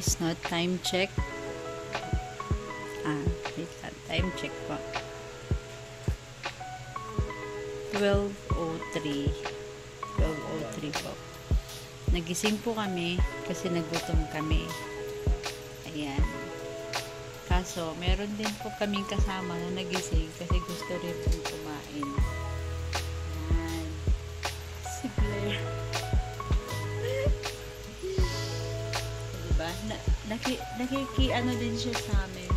guys, no? Time check. Wait lang. Time check po. 12:03. 12:03 po. Nagising po kami kasi nagutom kami. Ayan. Kaso, meron din po kaming kasama na nagising kasi gusto rin pong kumain. Ayan. Si Blair. Diba? Nakiki-ano din siya sa amin.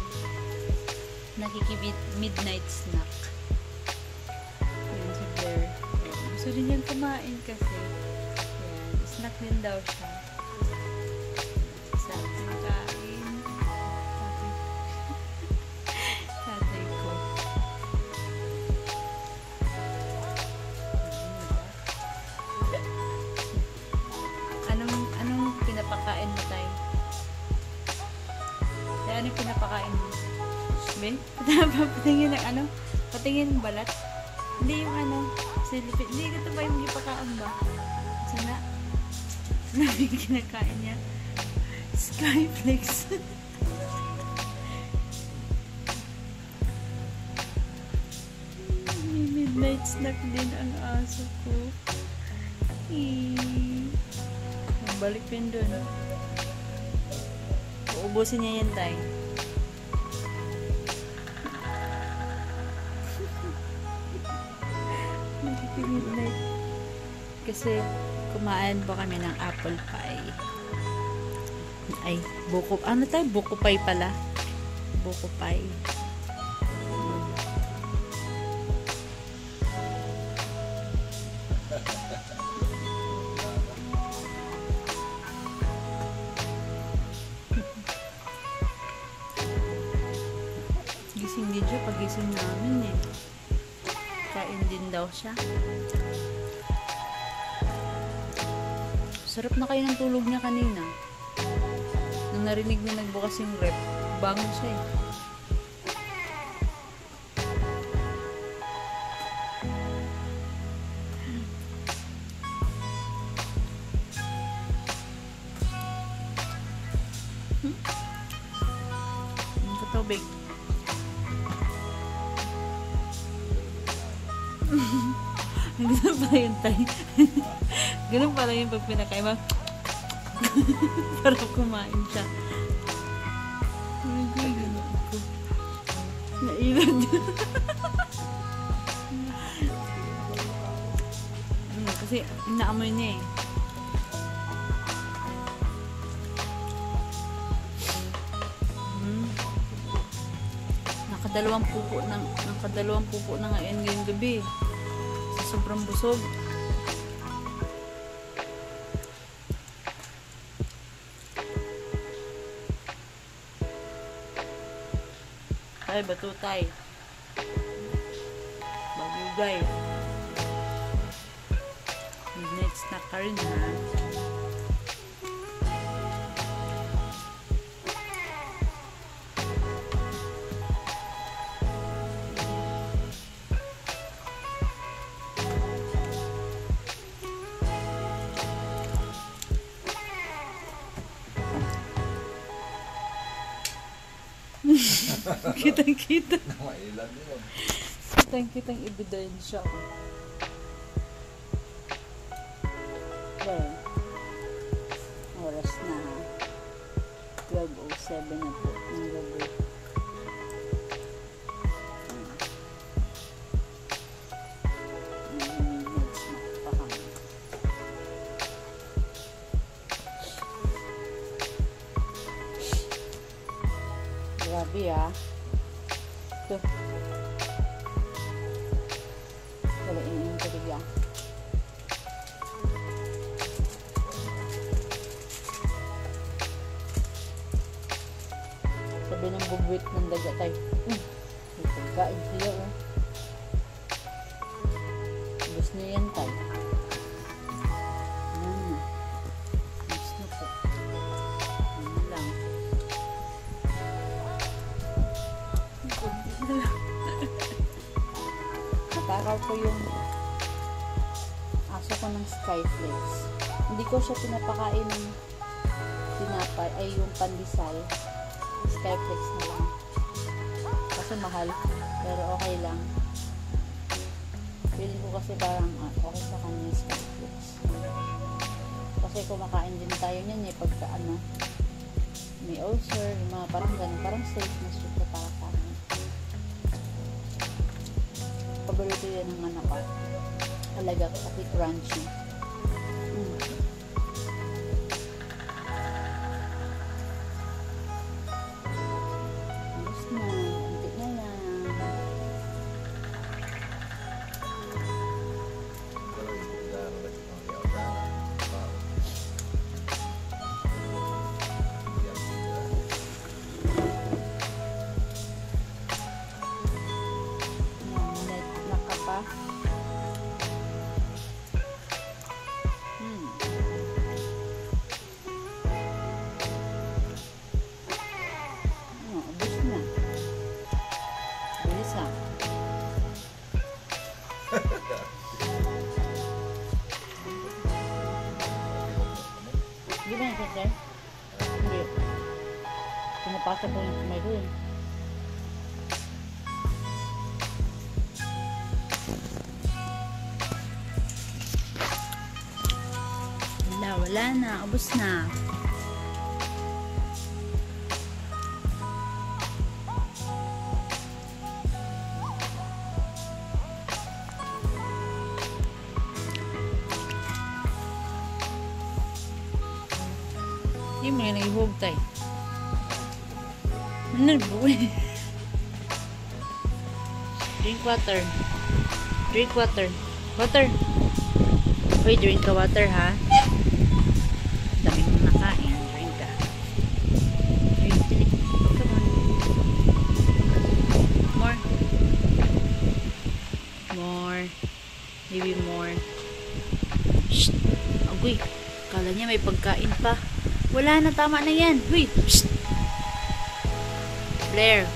Nakiki-midnight snack. Ayan si Blair. Ayan. Gusto din niyang kumain kasi. Ayan. Snack din daw siya. Sa kain. Tatay ko. Anong pinapakain mo tayo? Ano yung pinapakain mo? Ben? Patingin ng ano? Patingin ng balat? Hindi yung ano? Silipit. Hindi ito ba yung ipakain ba? Sana? Sinabi yung kinakain niya? Skyflex. May midnight snack din ang aso ko. Balik din dun. Uubusin niya yan, tay. Midnight. Kasi kumain po kami ng apple pie. Ay, buko. Ano tayo? Buko pie pala. Buko pie. Gising din siya pagising namin eh. Kain din daw siya. Sarap na kayo ng tulog niya kanina. Nung narinig niya nagbukas yung rep, bangon siya eh. Ang katubig. Ganun pala yung tayo. Ganun pala yung pag pinakain mo. Para kumain siya. Nailad. Kasi inaamoy niya eh. Nakadalawang pupo na ngayon ngayong gabi. Sobrang busog. Ay, batutay. Bagugay. Midnight snack ka rin, ha? Kitang-kita. Kitang-kitang ebidensya ko. Okay. Oras na ha. 12:07 na po ng gabi. Grabe ah. Ito. Wala yung tubig ah. Sabi ng bugwit ng daga tayo. May pagkain siya oh. Gusto niya yan tayo. Gusto po. Ano lang. Natakaw ko yung aso ko ng Skyflex. Hindi ko siya pinapakain ng tinapay ay yung pandesal. Skyflex na lang. Kasi mahal. Pero okay lang. Feeling ko kasi parang okay sa kanya yung Skyflex. Kasi kumakain din tayo niyan pagka may ulcer, yung mga parang ganun. Parang safe na suko para sa amin. Paborito yan ng anak ko. Talaga kasi crunchy. Di ba yung sir? Hindi. Pinapasa po yung kamay ko yun. Wala na. Ubus na. Hindi mo yung nag-ihog tayo. Nag-buwi. Drink water. Drink water. Water. Uy, drink ka water ha. Dami mong nakain. Drink ka. Drink. Come on. More. More. Maybe more. Shh. Agoy. Kala niya may pagkain pa. Wala na, tama na yan. Uy. Psst. Blair.